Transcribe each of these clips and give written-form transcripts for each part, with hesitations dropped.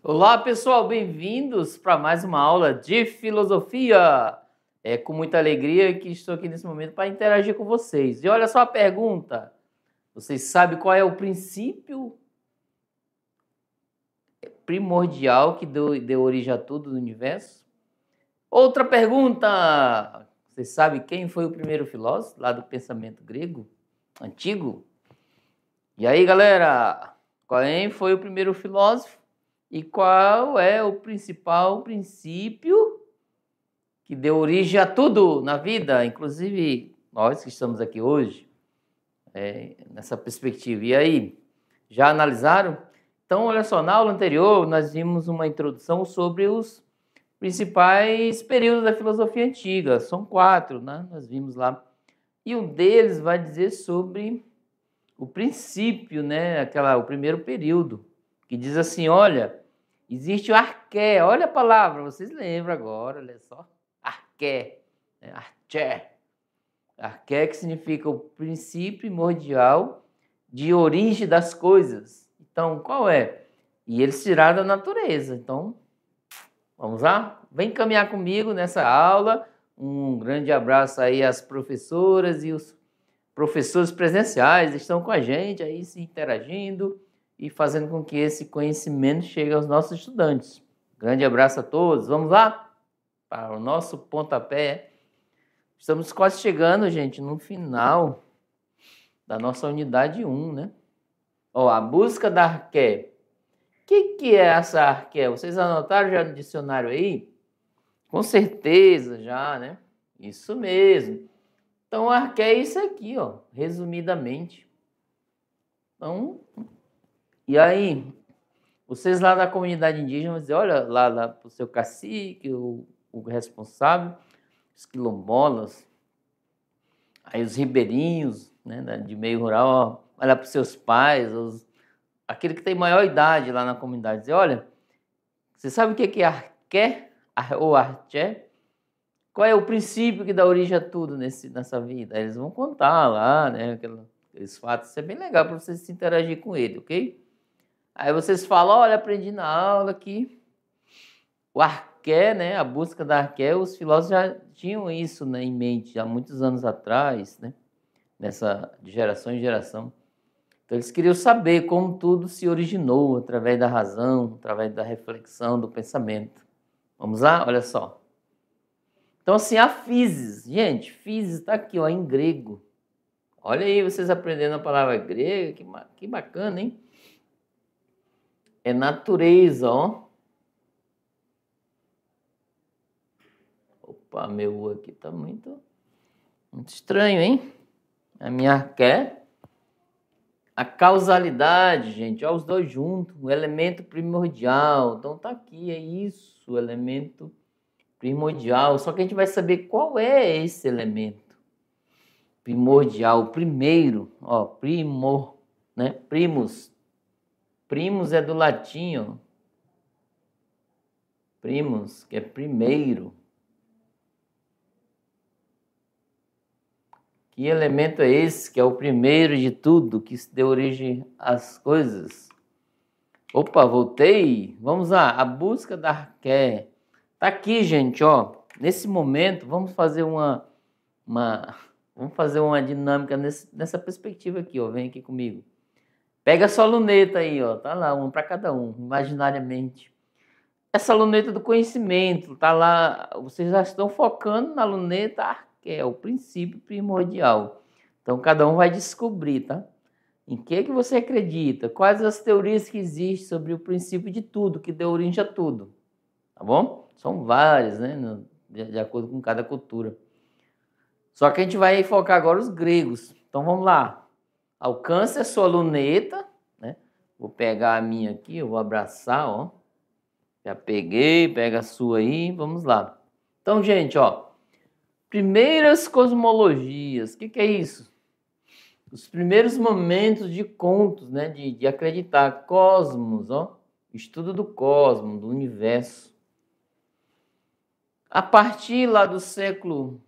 Olá, pessoal, bem-vindos para mais uma aula de filosofia. É com muita alegria que estou aqui nesse momento para interagir com vocês. E olha só a pergunta: vocês sabem qual é o princípio primordial que deu origem a tudo no universo? Outra pergunta: vocês sabem quem foi o primeiro filósofo lá do pensamento grego antigo? E aí, galera, quem foi o primeiro filósofo? E qual é o principal princípio que deu origem a tudo na vida, inclusive nós que estamos aqui hoje, nessa perspectiva? E aí, já analisaram? Então, olha só, na aula anterior nós vimos uma introdução sobre os principais períodos da filosofia antiga. São 4, né? Nós vimos lá. E um deles vai dizer sobre o princípio, né? O primeiro período, que diz assim, olha, existe o arqué, olha a palavra, vocês lembram agora, olha só, arqué, né? Arqué que significa o princípio primordial de origem das coisas. Então, qual é? E eles tiraram da natureza, então, vamos lá? Vem caminhar comigo nessa aula, um grande abraço aí às professoras e os professores presenciais, estão com a gente aí se interagindo e fazendo com que esse conhecimento chegue aos nossos estudantes. Grande abraço a todos. Vamos lá para o nosso pontapé. Estamos quase chegando, gente, no final da nossa unidade 1, né? Ó, a busca da arqué. O que é essa arqué? Vocês anotaram já no dicionário aí? Com certeza já, né? Isso mesmo. Então, a arqué é isso aqui, ó, resumidamente. Então, e aí, vocês lá da comunidade indígena vão dizer, olha lá para o seu cacique, o responsável, os quilombolas, aí os ribeirinhos, né, de meio rural, ó, olha para os seus pais, aquele que tem maior idade lá na comunidade, dizer, olha, você sabe o que é arqué ou arché? Qual é o princípio que dá origem a tudo nessa vida? Aí eles vão contar lá, né, aqueles fatos, isso é bem legal para vocês se interagir com ele, ok? Aí vocês falam, olha, aprendi na aula que o arqué, né, a busca da arqué, os filósofos já tinham isso, né, em mente há muitos anos atrás, né, de geração em geração. Então eles queriam saber como tudo se originou através da razão, através da reflexão, do pensamento. Vamos lá? Olha só. Então assim, a physis, gente, physis está aqui, ó, em grego. Olha aí, vocês aprendendo a palavra grega, que bacana, hein? É natureza, ó. Opa, meu U aqui tá muito estranho, hein? A minha arqué. A causalidade, gente, ó, os dois juntos, o elemento primordial. Então tá aqui, é isso, o elemento primordial. Só que a gente vai saber qual é esse elemento primordial, o primeiro, ó, primor, né? Primus. Primus é do latim, ó. Primus, que é primeiro. Que elemento é esse, que é o primeiro de tudo, que deu origem às coisas? Opa, voltei. Vamos lá, a busca da arqué. Tá aqui, gente, ó. Nesse momento, vamos fazer uma dinâmica nessa perspectiva aqui, ó. Vem aqui comigo. Pega a sua luneta aí, ó. Tá lá, uma para cada um, imaginariamente. Essa luneta do conhecimento, tá lá. Vocês já estão focando na luneta arqué, o princípio primordial. Então, cada um vai descobrir, tá? Em que você acredita? Quais as teorias que existem sobre o princípio de tudo, que deu origem a tudo? Tá bom? São várias, né? De acordo com cada cultura. Só que a gente vai focar agora os gregos. Então vamos lá. Alcance a sua luneta, né? Vou pegar a minha aqui, eu vou abraçar, ó. Já peguei, pega a sua aí, vamos lá. Então, gente, ó. Primeiras cosmologias. O que é isso? Os primeiros momentos de contos, né? De acreditar. Cosmos, ó. Estudo do cosmos, do universo. A partir lá do século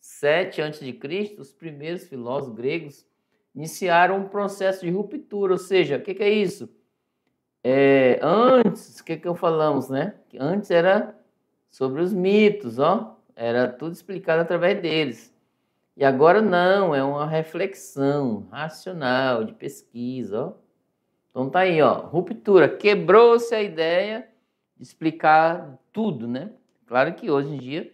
7 a.C., os primeiros filósofos gregos iniciaram um processo de ruptura, ou seja, o que é isso? Antes, o que eu falamos, né? Que antes era sobre os mitos, ó. Era tudo explicado através deles. E agora não, é uma reflexão racional, de pesquisa, ó. Então tá aí, ó. Ruptura. Quebrou-se a ideia de explicar tudo, né? Claro que hoje em dia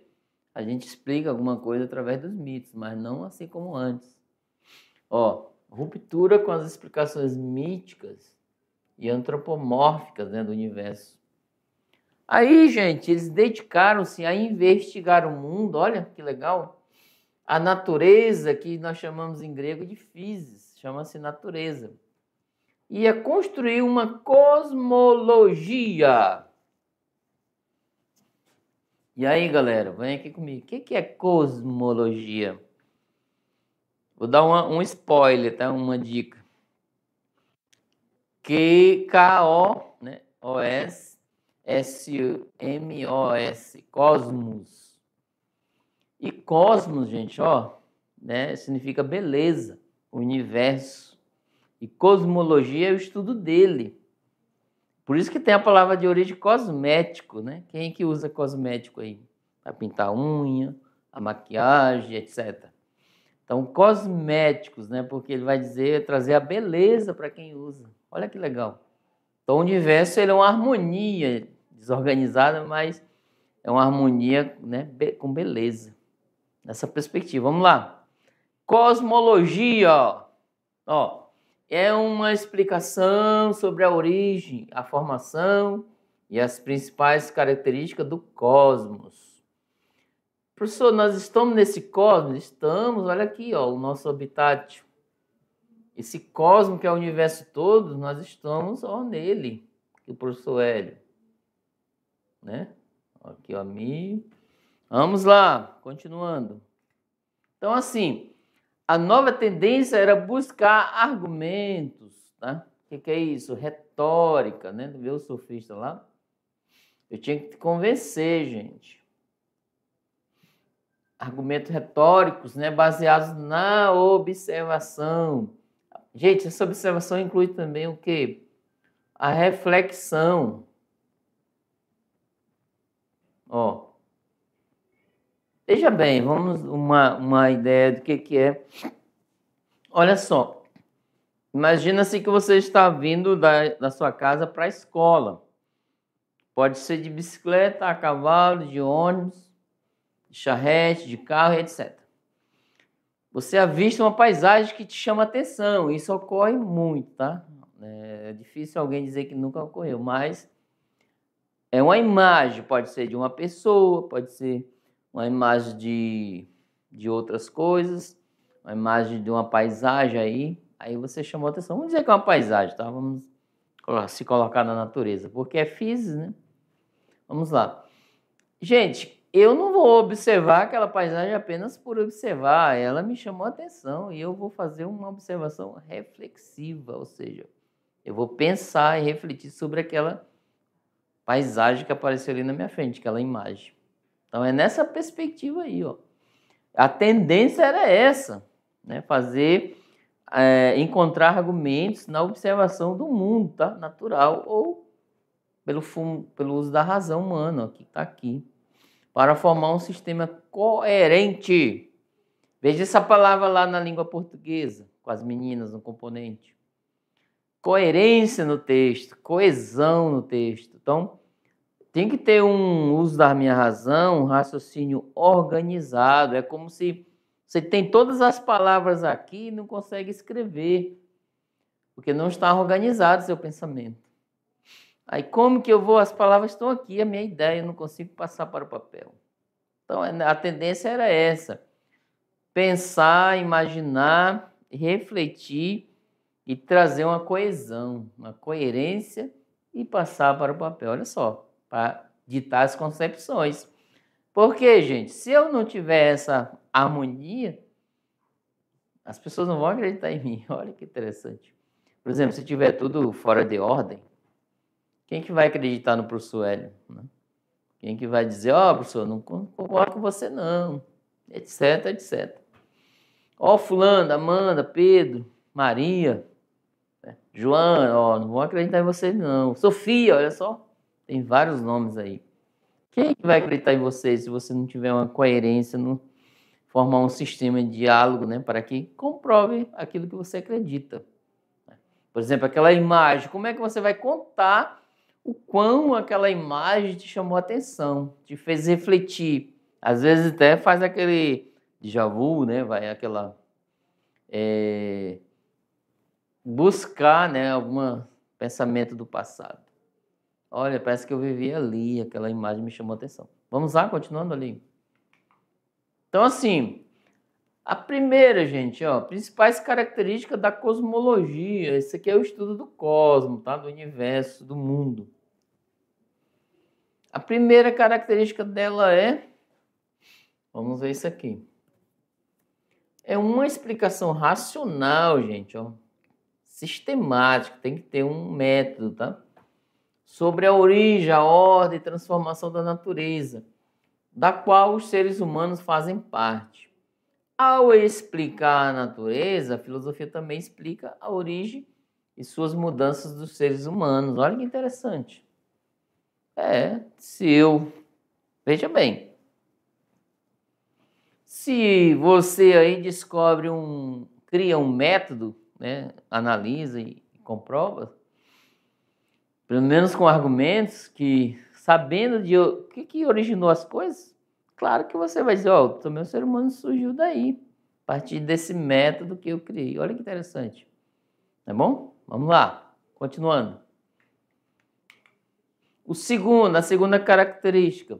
a gente explica alguma coisa através dos mitos, mas não assim como antes. Ó, ruptura com as explicações míticas e antropomórficas, né, do universo. Aí, gente, eles dedicaram-se a investigar o mundo, olha que legal. A natureza, que nós chamamos em grego de physis, chama-se natureza. E a construir uma cosmologia. E aí, galera, vem aqui comigo. O que é cosmologia? Vou dar um spoiler, tá? Uma dica. K-O, né? O-S, S-M-O-S, cosmos. E cosmos, gente, ó, né? Significa beleza, universo. E cosmologia é o estudo dele. Por isso que tem a palavra de origem cosmético, né? Quem é que usa cosmético aí? Para pintar a unha, a maquiagem, etc. Então, cosméticos, né? Porque ele vai dizer, trazer a beleza para quem usa. Olha que legal. Então, o universo ele é uma harmonia desorganizada, mas é uma harmonia, né, com beleza. Nessa perspectiva. Vamos lá. Cosmologia, ó, é uma explicação sobre a origem, a formação e as principais características do cosmos. Professor, nós estamos nesse cosmos? Estamos, olha aqui, ó, o nosso habitat. Esse cosmos que é o universo todo, nós estamos, ó, nele, aqui o professor Hélio, né? Aqui, ó, Vamos lá, continuando. Então, assim, a nova tendência era buscar argumentos, tá? O que é isso? Retórica, né? Vê o sofista lá? Eu tinha que te convencer, gente. Argumentos retóricos, né? Baseados na observação. Gente, essa observação inclui também o quê? A reflexão. Ó. Veja bem, vamos uma ideia do que é. Olha só. Imagina-se que você está vindo da sua casa para a escola. Pode ser de bicicleta, a cavalo, de ônibus, de charrete, de carro, etc. Você avista uma paisagem que te chama atenção. Isso ocorre muito, tá? É difícil alguém dizer que nunca ocorreu, mas é uma imagem. Pode ser de uma pessoa, pode ser uma imagem de outras coisas, uma imagem de uma paisagem aí. Aí você chamou atenção. Vamos dizer que é uma paisagem, tá? Vamos se colocar na natureza, porque é físico, né? Vamos lá. Gente, eu não vou observar aquela paisagem apenas por observar. Ela me chamou a atenção e eu vou fazer uma observação reflexiva, ou seja, eu vou pensar e refletir sobre aquela paisagem que apareceu ali na minha frente, aquela imagem. Então é nessa perspectiva aí, ó. A tendência era essa, né? Encontrar argumentos na observação do mundo, tá? Natural ou pelo uso da razão humana, ó, que está aqui, para formar um sistema coerente. Veja essa palavra lá na língua portuguesa, com as meninas no componente. Coerência no texto, coesão no texto. Então, tem que ter um uso da minha razão, um raciocínio organizado. É como se você tem todas as palavras aqui e não consegue escrever, porque não está organizado o seu pensamento. Aí como que eu vou, as palavras estão aqui, a minha ideia, eu não consigo passar para o papel. Então a tendência era essa, pensar, imaginar, refletir e trazer uma coesão, uma coerência e passar para o papel. Olha só, para ditar as concepções. Porque, gente, se eu não tiver essa harmonia, as pessoas não vão acreditar em mim. Olha que interessante. Por exemplo, se tiver tudo fora de ordem, quem que vai acreditar no professor Hélio? Né? Quem que vai dizer, ó, professor, não concordo com você não, etc, etc. Ó, fulano, Amanda, Pedro, Maria, Joana, ó, não vou acreditar em você não. Sofia, olha só, tem vários nomes aí. Quem é que vai acreditar em você se você não tiver uma coerência, não formar um sistema de diálogo, né, para que comprove aquilo que você acredita? Por exemplo, aquela imagem, como é que você vai contar o quão aquela imagem te chamou a atenção, te fez refletir? Às vezes até faz aquele déjà vu, né, vai aquela buscar, né, algum pensamento do passado. Olha, parece que eu vivi ali, aquela imagem me chamou a atenção. Vamos lá, continuando ali. Então, assim, a primeira, gente, ó, principais características da cosmologia. Esse aqui é o estudo do cosmos, tá? Do universo, do mundo. A primeira característica dela vamos ver isso aqui. É uma explicação racional, gente, ó, sistemática, tem que ter um método, tá? Sobre a origem, a ordem e transformação da natureza, da qual os seres humanos fazem parte. Ao explicar a natureza, a filosofia também explica a origem e suas mudanças dos seres humanos. Olha que interessante. Veja bem, se você aí cria um método, né, analisa e comprova, pelo menos com argumentos que, sabendo de o que originou as coisas, claro que você vai dizer, ó, também o ser humano surgiu daí, a partir desse método que eu criei. Olha que interessante. Tá bom? Vamos lá, continuando. A segunda característica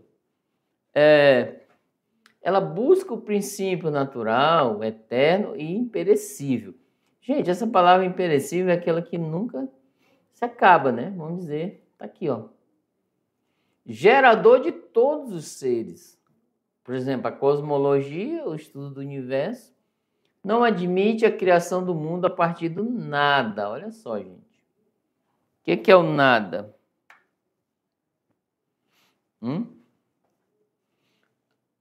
ela busca o princípio natural, eterno e imperecível. Gente, essa palavra imperecível é aquela que nunca se acaba, né? Vamos dizer, tá aqui, ó. Gerador de todos os seres. Por exemplo, a cosmologia, o estudo do universo, não admite a criação do mundo a partir do nada. Olha só, gente. O que é o nada?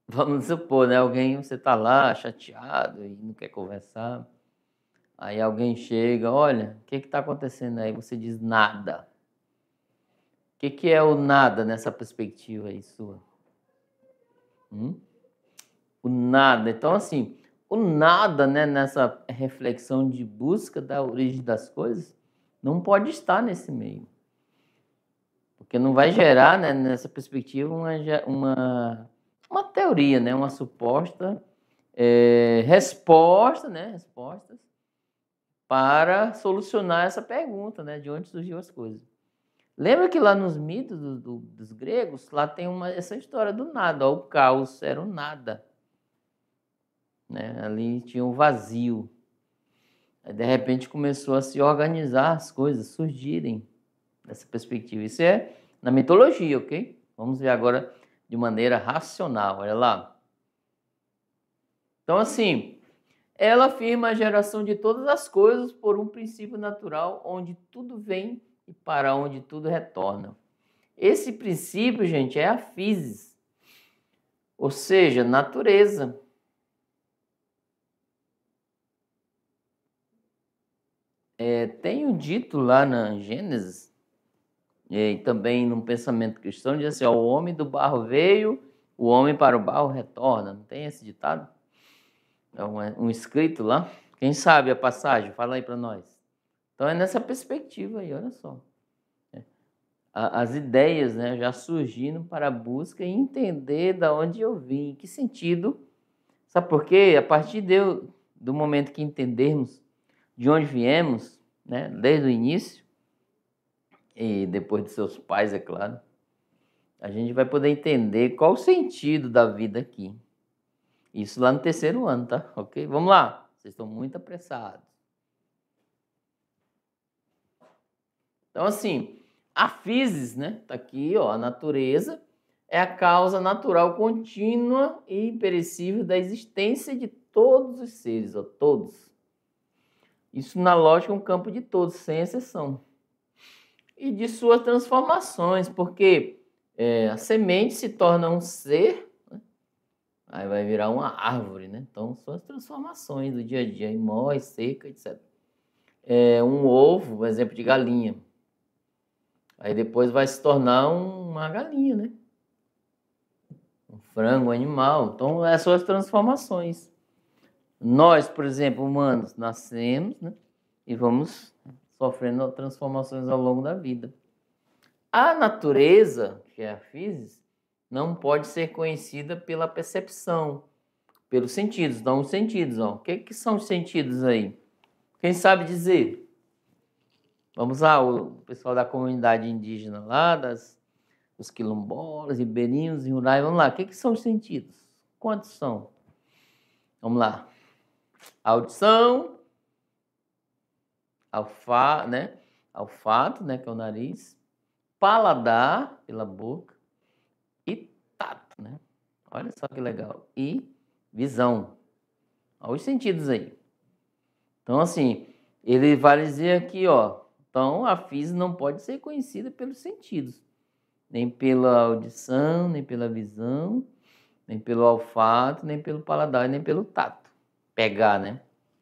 Vamos supor, né? Você tá lá chateado e não quer conversar. Aí alguém chega, olha, o que está acontecendo aí? Você diz nada. O que é o nada nessa perspectiva aí sua? O nada. Então, assim, o nada, né, nessa reflexão de busca da origem das coisas, não pode estar nesse meio. Porque não vai gerar, né, nessa perspectiva uma teoria, né, uma suposta resposta, né, respostas para solucionar essa pergunta, né, de onde surgiu as coisas. Lembra que lá nos mitos dos gregos, lá tem essa história do nada, ó, o caos era o nada. Né? Ali tinha um vazio. Aí, de repente começou a se organizar as coisas, surgirem nessa perspectiva. Isso é na mitologia, ok? Vamos ver agora de maneira racional, olha lá. Então, assim, ela afirma a geração de todas as coisas por um princípio natural, onde tudo vem e para onde tudo retorna. Esse princípio, gente, é a physis, ou seja, natureza. Tem um dito lá na Gênesis, e também num pensamento cristão, diz assim, ó, o homem do barro veio, o homem para o barro retorna. Não tem esse ditado? É um escrito lá. Quem sabe a passagem? Fala aí para nós. Então é nessa perspectiva aí, olha só. As ideias, né, já surgindo para a busca e entender de onde eu vim, em que sentido. Sabe por quê? A partir do momento que entendermos de onde viemos, né, desde o início, e depois de seus pais, é claro, a gente vai poder entender qual o sentido da vida aqui. Isso lá no terceiro ano, tá? Ok? Vamos lá. Vocês estão muito apressados. Então, assim, a physis, né? Tá aqui, ó, a natureza é a causa natural contínua e imperecível da existência de todos os seres, ó, todos. Isso na lógica é um campo de todos, sem exceção. E de suas transformações, porque a semente se torna um ser, né? Aí vai virar uma árvore, né? Então, são as transformações do dia a dia, em morre, seca, etc. um ovo, um exemplo de galinha. Aí depois vai se tornar uma galinha, né? Um frango, um animal. Então, essas são as transformações. Nós, por exemplo, humanos, nascemos, né? E vamos sofrendo transformações ao longo da vida. A natureza, que é a física, não pode ser conhecida pela percepção, pelos sentidos. Então, os sentidos, ó. O que são os sentidos aí? Quem sabe dizer? Vamos lá, o pessoal da comunidade indígena lá, os quilombolas, ribeirinhos e rurais, vamos lá. O que são os sentidos? Quantos são? Vamos lá. Audição, né? Olfato, né? Que é o nariz. Paladar, pela boca. E tato, né? Olha só que legal. E visão. Olha os sentidos aí. Então, assim, ele vai dizer aqui, ó. Então, a física não pode ser conhecida pelos sentidos. Nem pela audição, nem pela visão, nem pelo olfato, nem pelo paladar, nem pelo tato. Pegar, né?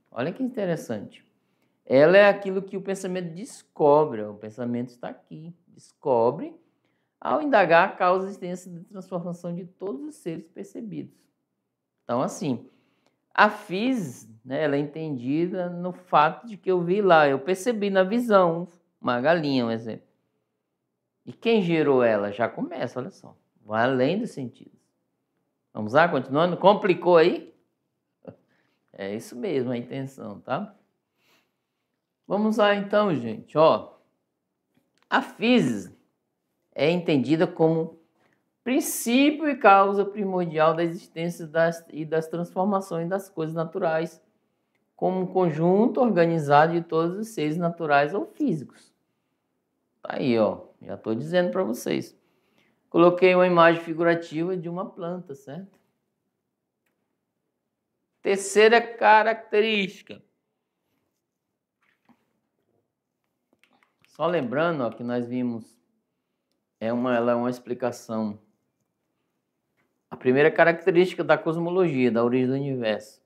Olha que interessante. Ela é aquilo que o pensamento descobre. O pensamento está aqui. Descobre ao indagar a causa e existência de transformação de todos os seres percebidos. Então, assim, a física, né, ela é entendida no fato de que eu vi lá, eu percebi na visão, uma galinha, um exemplo. E quem gerou ela? Já começa, olha só. Vai além dos sentidos. Vamos lá, continuando? Complicou aí? É isso mesmo a intenção, tá? Vamos lá então, gente. Ó, a física é entendida como princípio e causa primordial da existência e das transformações das coisas naturais, como um conjunto organizado de todos os seres naturais ou físicos. Tá aí, ó. Já estou dizendo para vocês. Coloquei uma imagem figurativa de uma planta, certo? Terceira característica. Só lembrando, ó, que nós vimos, ela é uma explicação. A primeira característica da cosmologia, da origem do universo.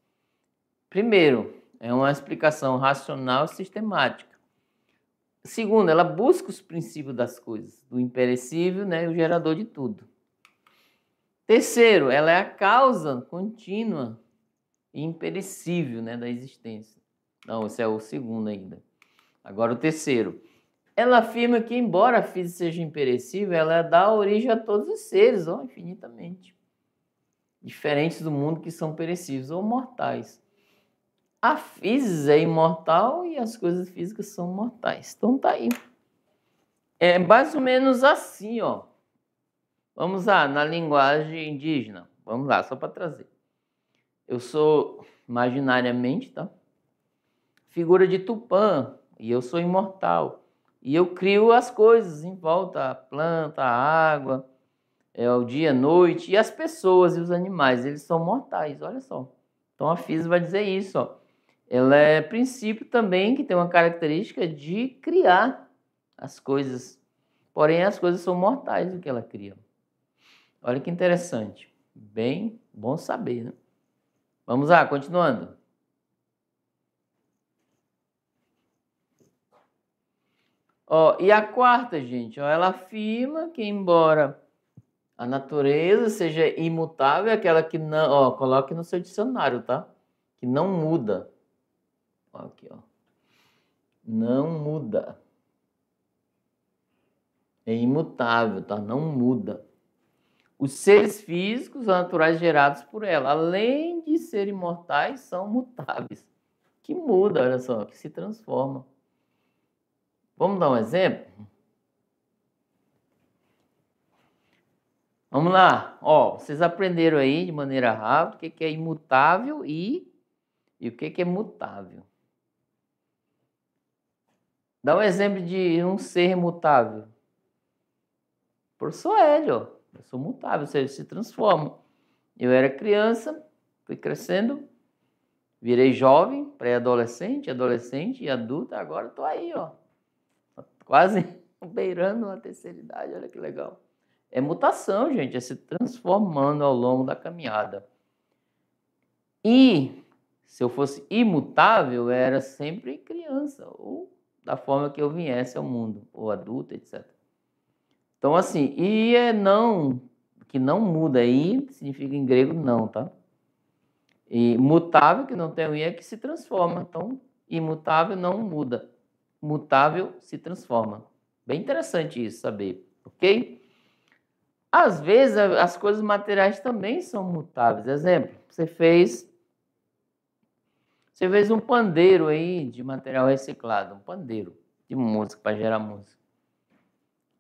Primeiro, é uma explicação racional e sistemática. Segundo, ela busca os princípios das coisas, do imperecível, né, o gerador de tudo. Terceiro, ela é a causa contínua e imperecível, né, da existência. Não, esse é o segundo ainda. Agora o terceiro. Ela afirma que, embora a física seja imperecível, ela dá origem a todos os seres, ó, infinitamente. Diferentes do mundo que são perecíveis ou mortais. A física é imortal e as coisas físicas são mortais. Então tá aí. É mais ou menos assim, ó. Vamos lá, na linguagem indígena. Vamos lá, só para trazer. Eu sou, imaginariamente, tá? Figura de Tupã, e eu sou imortal. E eu crio as coisas em volta, a planta, a água, o dia, a noite, e as pessoas e os animais, eles são mortais, olha só. Então a física vai dizer isso, ó. Ela é princípio também que tem uma característica de criar as coisas. Porém, as coisas são mortais do que ela cria. Olha que interessante. Bem bom saber, né? Vamos lá, continuando. Ó, e a quarta, gente, ó, ela afirma que embora a natureza seja imutável, é aquela que não... Ó, coloque no seu dicionário, tá? Que não muda. Ó, aqui, ó. Não muda. É imutável, tá? Não muda. Os seres físicos naturais gerados por ela, além de serem imortais, são mutáveis. Que muda, olha só, que se transforma. Vamos dar um exemplo? Vamos lá. Ó, vocês aprenderam aí de maneira rápida o que é imutável e o que é mutável. Dá um exemplo de um ser mutável. Professor Hélio, ó. Eu sou mutável, ou seja, se transforma. Eu era criança, fui crescendo, virei jovem, pré-adolescente, adolescente e adulta, agora estou aí, ó. Quase beirando a terceira idade, olha que legal. É mutação, gente, é se transformando ao longo da caminhada. E Se eu fosse imutável, eu era sempre criança, ou da forma que eu viesse ao mundo, ou adulto, etc. Então, assim, e é não, que não muda, aí significa em grego não, tá? E mutável, que não tem o i, é que se transforma. Então, imutável não muda. Mutável se transforma. Bem interessante isso, saber, ok? Às vezes, as coisas materiais também são mutáveis. Exemplo, você fez um pandeiro aí de material reciclado, um pandeiro de música, para gerar música.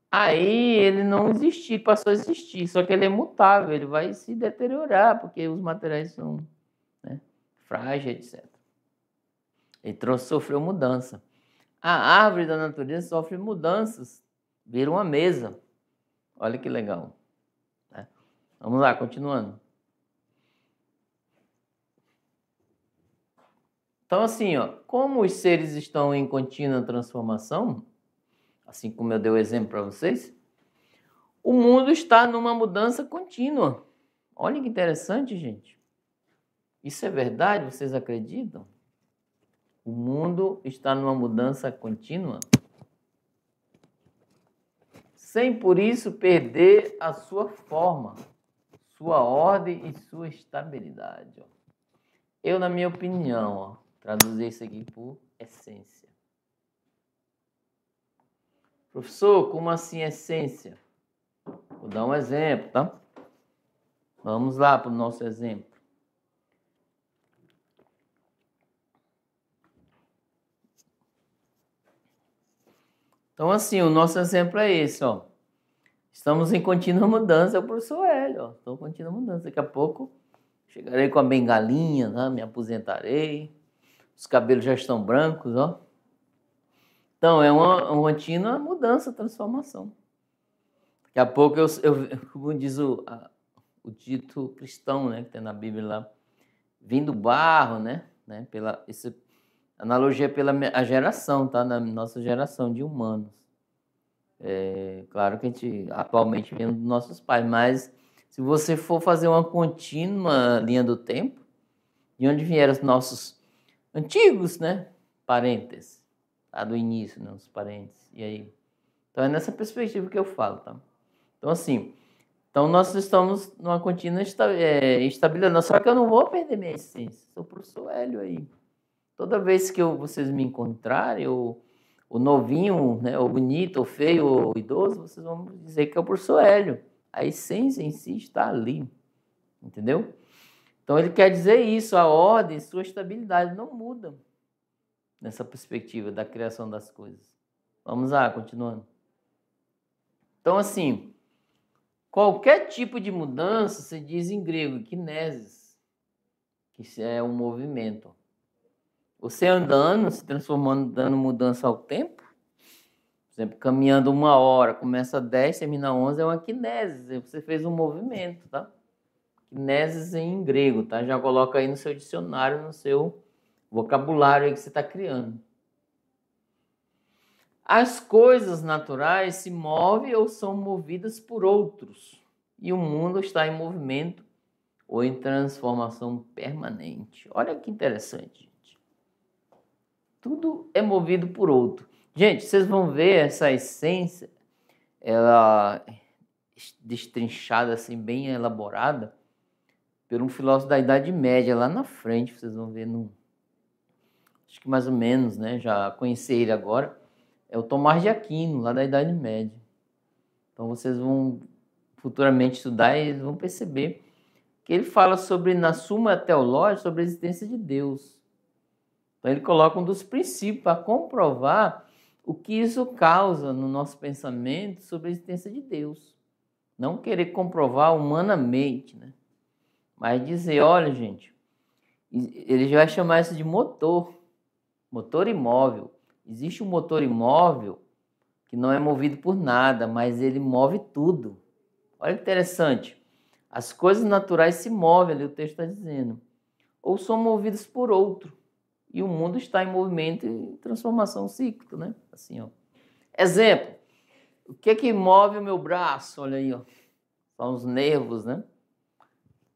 Aí ele não existir, passou a existir, só que ele é mutável, ele vai se deteriorar, porque os materiais são, né, frágeis, etc. Ele sofreu mudança. A árvore da natureza sofre mudanças, vira uma mesa. Olha que legal. Né? Vamos lá, continuando. Então, assim, ó, como os seres estão em contínua transformação, assim como eu dei o exemplo para vocês, o mundo está numa mudança contínua. Olha que interessante, gente. Isso é verdade? Vocês acreditam? O mundo está numa mudança contínua, sem por isso perder a sua forma, sua ordem e sua estabilidade. Eu, na minha opinião, traduzi isso aqui por essência. Professor, como assim essência? Vou dar um exemplo, tá? Vamos lá para o nosso exemplo. Então, assim, o nosso exemplo é esse, ó. Estamos em contínua mudança, o professor Hélio, ó. Estou em contínua mudança. Daqui a pouco chegarei com a bengalinha, né? Me aposentarei. Os cabelos já estão brancos, ó. Então, é uma contínua mudança, transformação. Daqui a pouco, como diz o dito cristão, né, que tem na Bíblia lá, vim do barro, né, essa analogia pela a geração, tá, na nossa geração de humanos. Claro que a gente atualmente vem dos nossos pais, mas se você for fazer uma contínua linha do tempo, de onde vieram os nossos antigos, né, parentes, tá, do início, né, os parentes, e aí? Então é nessa perspectiva que eu falo, tá? Então, assim, nós estamos numa contínua estabilidade, só que eu não vou perder minha essência, sou o professor Hélio aí. Toda vez que vocês me encontrarem, o novinho, né, o bonito, o feio, o idoso, vocês vão dizer que é o professor Hélio. A essência em si está ali, entendeu? Então ele quer dizer isso, a ordem, sua estabilidade não muda nessa perspectiva da criação das coisas. Vamos lá, continuando. Então, assim, qualquer tipo de mudança, se diz em grego, kinesis, que é um movimento. Você andando, se transformando, dando mudança ao tempo, por exemplo, caminhando 1 hora, começa 10, termina 11, é uma kinesis, você fez um movimento, tá? Kinesis em grego, tá? Já coloca aí no seu dicionário, no seu vocabulário aí que você está criando. As coisas naturais se movem ou são movidas por outros, e o mundo está em movimento ou em transformação permanente. Olha que interessante, gente. Tudo é movido por outro. Gente, vocês vão ver essa essência, ela destrinchada assim, bem elaborada, por um filósofo da Idade Média, lá na frente, vocês vão ver, acho que mais ou menos, né? Já conheci ele agora, é o Tomás de Aquino, lá da Idade Média. Então vocês vão futuramente estudar e eles vão perceber que ele fala sobre, na Suma Teológica, sobre a existência de Deus. Então ele coloca um dos princípios para comprovar o que isso causa no nosso pensamento sobre a existência de Deus. Não querer comprovar humanamente, né? Mas dizer, olha, gente, ele já vai chamar isso de motor imóvel. Existe um motor imóvel que não é movido por nada, mas ele move tudo. Olha que interessante. As coisas naturais se movem, ali o texto está dizendo, ou são movidas por outro. E o mundo está em movimento e transformação cíclica, né? Assim, ó. Exemplo, o que move o meu braço? Olha aí, ó. São os nervos, né?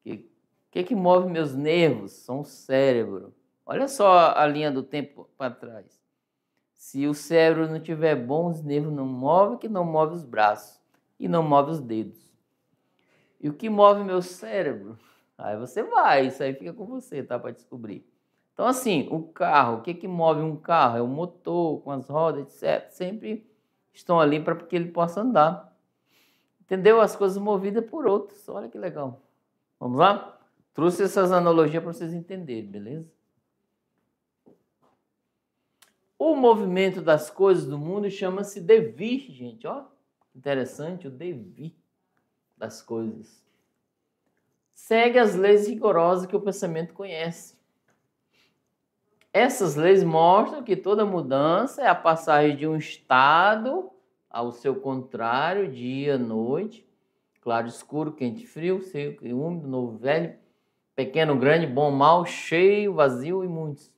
O que move meus nervos? São o cérebro. Olha só a linha do tempo para trás. Se o cérebro não tiver bom, os nervos não movem, que não move os braços e não move os dedos. E o que move meu cérebro? Aí você vai, isso aí fica com você, tá? Para descobrir. Então, assim, o carro, o que que move um carro? É o motor, com as rodas, etc. Sempre estão ali para que ele possa andar. Entendeu? As coisas movidas por outros. Olha que legal. Vamos lá? Trouxe essas analogias para vocês entenderem, beleza? O movimento das coisas do mundo chama-se devir, gente. Ó, interessante, o devir das coisas. Segue as leis rigorosas que o pensamento conhece. Essas leis mostram que toda mudança é a passagem de um estado ao seu contrário, dia, noite, claro, escuro, quente, frio, seco e úmido, novo, velho, pequeno, grande, bom, mal, cheio, vazio e muitos.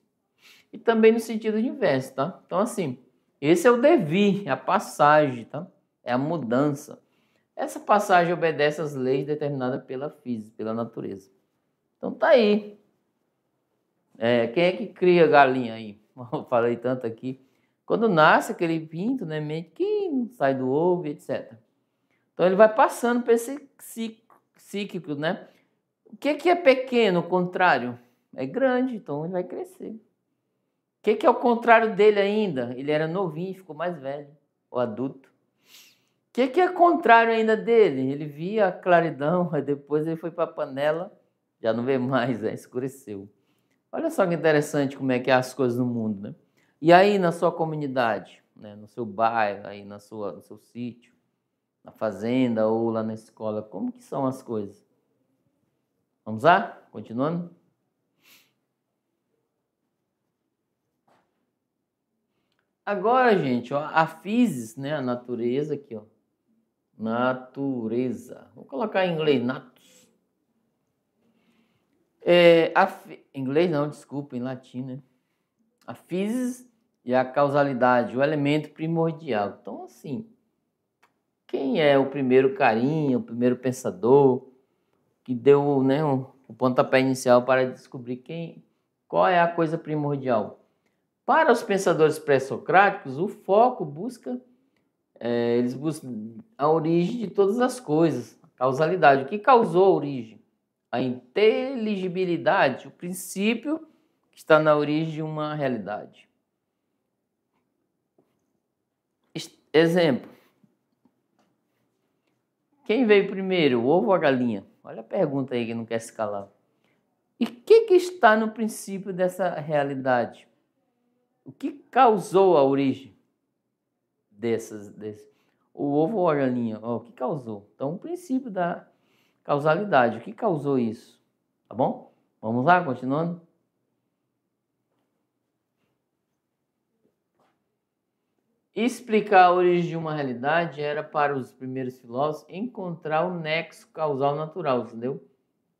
E também no sentido inverso, tá? Então, assim, esse é o devir, é a passagem, tá? É a mudança. Essa passagem obedece às leis determinadas pela física, pela natureza. Então, tá aí. Quem é que cria galinha aí? Eu falei tanto aqui. Quando nasce aquele pinto, né, meio que sai do ovo, etc. Então, ele vai passando por esse cíclico, né? O que é pequeno, o contrário? É grande, então ele vai crescer. O que é o contrário dele ainda? Ele era novinho, ficou mais velho, ou adulto. O que é o contrário ainda dele? Ele via a claridão, aí depois ele foi para a panela, já não vê mais, escureceu. Olha só que interessante como é que é as coisas no mundo, né? E aí na sua comunidade, né, no seu bairro, aí no seu sítio, na fazenda ou lá na escola, como que são as coisas? Vamos lá? Continuando? Agora, gente, ó, a physis, né, a natureza aqui, ó. Natureza. Vou colocar em inglês, natus. Inglês não, desculpa, em latim, né? A physis e a causalidade, o elemento primordial. Então, assim, quem é o primeiro carinha, o primeiro pensador que deu, né, o pontapé inicial para descobrir qual é a coisa primordial? Para os pensadores pré-socráticos, o foco eles buscam a origem de todas as coisas, a causalidade. O que causou a origem? A inteligibilidade, o princípio que está na origem de uma realidade. Exemplo. Quem veio primeiro, o ovo ou a galinha? Olha a pergunta aí que não quer se calar. E o que está no princípio dessa realidade? O que causou a origem desses? O ovo ou a galinha? O que causou? Então, o princípio da causalidade. O que causou isso? Tá bom? Vamos lá, continuando. Explicar a origem de uma realidade era para os primeiros filósofos encontrar o nexo causal natural, entendeu?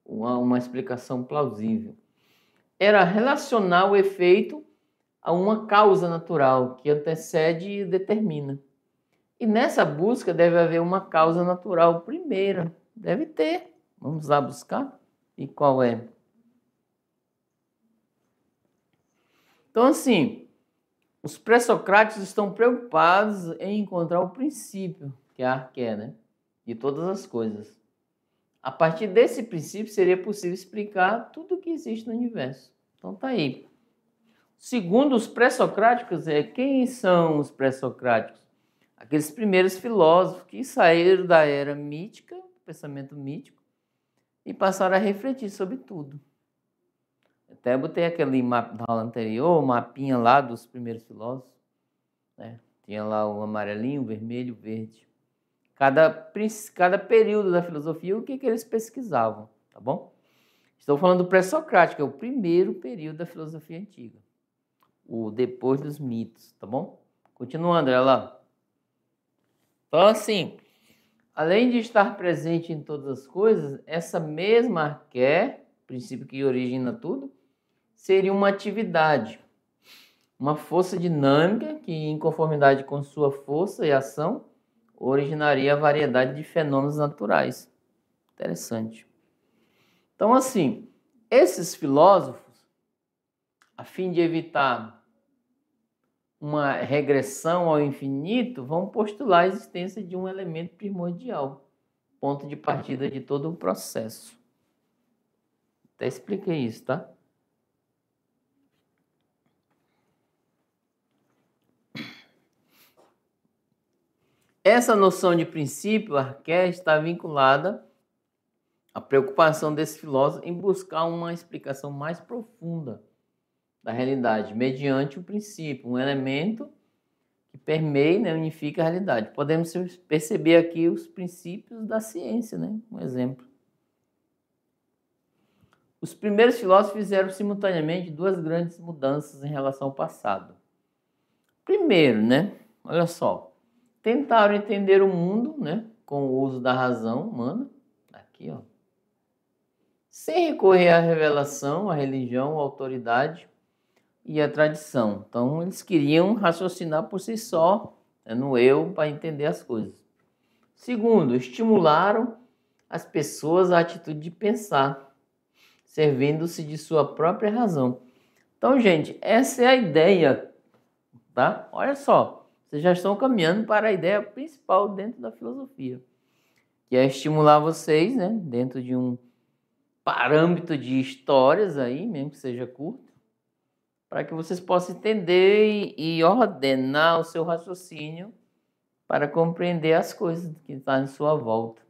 Uma explicação plausível. Era relacionar o efeito a uma causa natural que antecede e determina. E nessa busca deve haver uma causa natural primeira. Deve ter. Vamos lá buscar. E qual é? Então, assim, os pré-socráticos estão preocupados em encontrar o princípio, que é a arqué, né? De todas as coisas. A partir desse princípio, seria possível explicar tudo o que existe no universo. Então, tá aí. Segundo os pré-socráticos, quem são os pré-socráticos? Aqueles primeiros filósofos que saíram da era mítica, pensamento mítico, e passaram a refletir sobre tudo. Até botei aquele mapa da aula anterior, o mapinha lá dos primeiros filósofos, né? Tinha lá o amarelinho, o vermelho, o verde. Cada período da filosofia, o que eles pesquisavam, tá bom? Estou falando do pré-socrático, é o primeiro período da filosofia antiga. O depois dos mitos, tá bom? Continuando, olha lá. Então, assim, além de estar presente em todas as coisas, essa mesma arqué, princípio que origina tudo, seria uma atividade, uma força dinâmica que, em conformidade com sua força e ação, originaria a variedade de fenômenos naturais. Interessante. Então, assim, esses filósofos, a fim de evitar uma regressão ao infinito, vão postular a existência de um elemento primordial, ponto de partida de todo o processo. Até expliquei isso, tá? Essa noção de princípio arqué está vinculada à preocupação desse filósofo em buscar uma explicação mais profunda da realidade, mediante o princípio, um elemento que permeia, né, unifica a realidade. Podemos perceber aqui os princípios da ciência, né? Um exemplo. Os primeiros filósofos fizeram simultaneamente duas grandes mudanças em relação ao passado. Primeiro, né? Olha só. Tentaram entender o mundo, né, com o uso da razão humana, aqui, ó, sem recorrer à revelação, à religião, à autoridade e à tradição. Então, eles queriam raciocinar por si só, né, no eu, para entender as coisas. Segundo, estimularam as pessoas à atitude de pensar, servindo-se de sua própria razão. Então, gente, essa é a ideia, tá? Olha só. Vocês já estão caminhando para a ideia principal dentro da filosofia, que é estimular vocês, né, dentro de um parâmetro de histórias aí, mesmo que seja curto, para que vocês possam entender e ordenar o seu raciocínio para compreender as coisas que estão em sua volta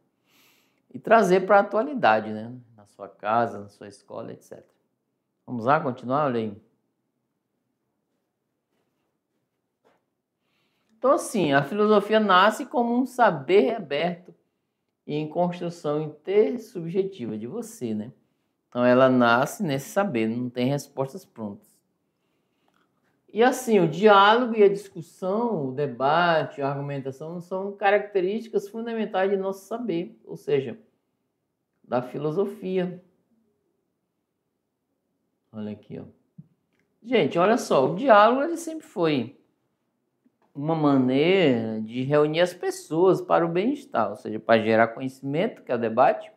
e trazer para a atualidade, né, na sua casa, na sua escola, etc. Vamos lá, continuar? Olha aí. Então, assim, a filosofia nasce como um saber aberto e em construção intersubjetiva de você, né? Então, ela nasce nesse saber, não tem respostas prontas. E assim, o diálogo e a discussão, o debate, a argumentação são características fundamentais de nosso saber, ou seja, da filosofia. Olha aqui, ó. Gente, olha só, o diálogo ele sempre foi uma maneira de reunir as pessoas para o bem-estar, ou seja, para gerar conhecimento, que é o debate,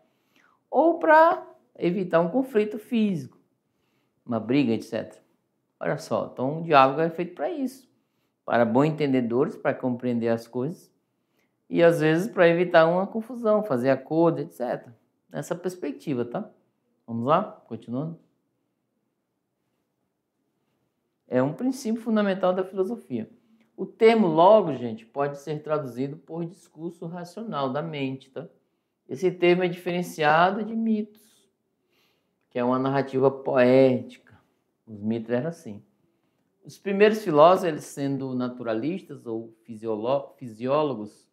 ou para evitar um conflito físico, uma briga, etc. Olha só, então o diálogo é feito para isso, para bons entendedores, para compreender as coisas, e às vezes para evitar uma confusão, fazer acordo, etc. Nessa perspectiva, tá? Vamos lá? Continuando. É um princípio fundamental da filosofia. O termo logos, gente, pode ser traduzido por discurso racional da mente, tá? Esse termo é diferenciado de mitos, que é uma narrativa poética. Os mitos eram assim. Os primeiros filósofos, eles sendo naturalistas ou fisiólogos,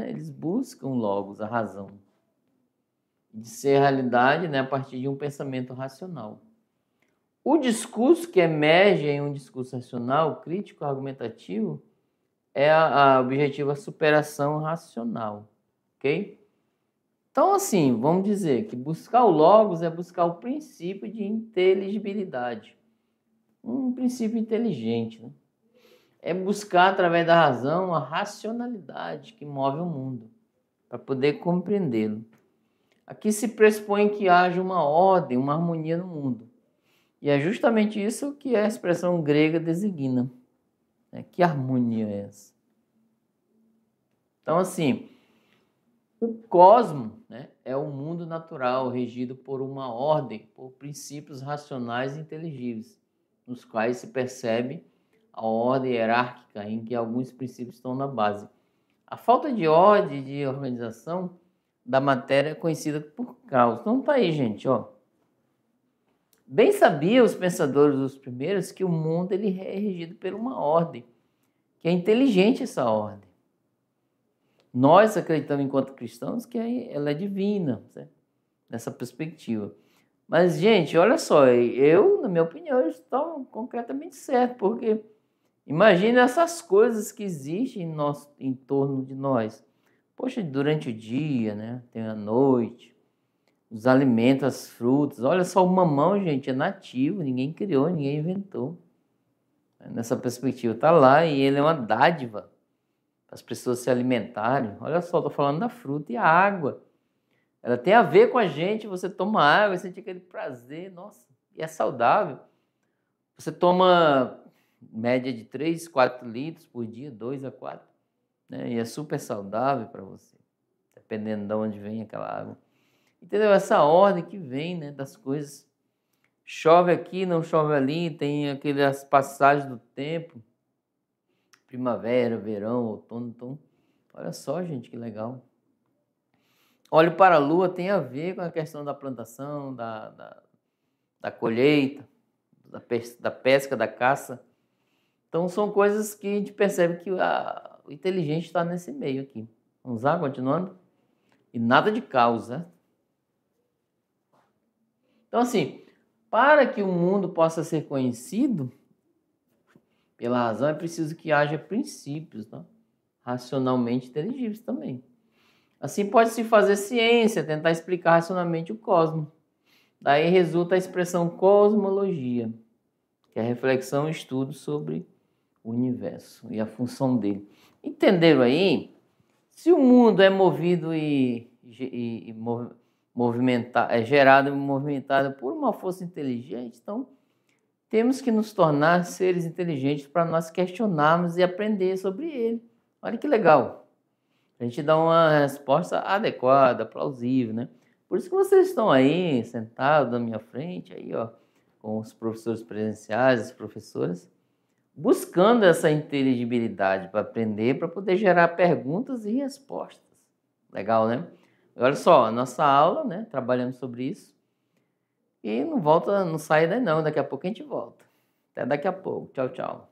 eles buscam logos, a razão, de ser realidade, né, a partir de um pensamento racional. O discurso que emerge em um discurso racional, crítico, argumentativo, é a objetiva superação racional, ok? Então, assim, vamos dizer que buscar o logos é buscar o princípio de inteligibilidade, um princípio inteligente, né? É buscar, através da razão, a racionalidade que move o mundo, para poder compreendê-lo. Aqui se pressupõe que haja uma ordem, uma harmonia no mundo. E é justamente isso que a expressão grega designa. Que harmonia é essa? Então, assim, o cosmo, né, é o mundo natural regido por uma ordem, por princípios racionais e inteligíveis, nos quais se percebe a ordem hierárquica em que alguns princípios estão na base. A falta de ordem e de organização da matéria é conhecida por caos. Então tá aí, gente, ó. Bem sabiam os pensadores dos primeiros que o mundo ele é regido por uma ordem, que é inteligente essa ordem. Nós acreditamos, enquanto cristãos, que ela é divina, certo? Nessa perspectiva. Mas, gente, olha só, eu, na minha opinião, estou concretamente certo, porque imagina essas coisas que existem em torno de nós. Poxa, durante o dia, né? Tem a noite, os alimentos, as frutas. Olha só, o mamão, gente, é nativo, ninguém criou, ninguém inventou. Nessa perspectiva, está lá e ele é uma dádiva para as pessoas se alimentarem. Olha só, estou falando da fruta e a água. Ela tem a ver com a gente, você toma água, você sente aquele prazer, nossa. e é saudável. Você toma média de 3, 4 litros por dia, 2 a 4, né? E é super saudável para você, dependendo de onde vem aquela água. Entendeu? Essa ordem que vem, né, das coisas. Chove aqui, não chove ali, tem aquelas passagens do tempo, primavera, verão, outono. Então, olha só, gente, que legal. Olho para a lua tem a ver com a questão da plantação, da colheita, da pesca, da caça. Então, são coisas que a gente percebe que o inteligente está nesse meio aqui. Vamos lá, continuando? E nada de causa. Então, assim, para que o mundo possa ser conhecido pela razão, é preciso que haja princípios, né? Racionalmente inteligíveis também. Assim pode-se fazer ciência, tentar explicar racionalmente o cosmos. Daí resulta a expressão cosmologia, que é a reflexão e estudo sobre o universo e a função dele. Entenderam aí? Se o mundo é movido é gerado e movimentado por uma força inteligente, então temos que nos tornar seres inteligentes para nós questionarmos e aprender sobre ele. Olha que legal. A gente dá uma resposta adequada, plausível, né? Por isso que vocês estão aí, sentados na minha frente, aí, ó, com os professores presenciais, as professoras, buscando essa inteligibilidade para aprender, para poder gerar perguntas e respostas. Legal, né? Olha só, a nossa aula, né? Trabalhando sobre isso. E não sai daí não, daqui a pouco a gente volta. Até daqui a pouco. Tchau, tchau.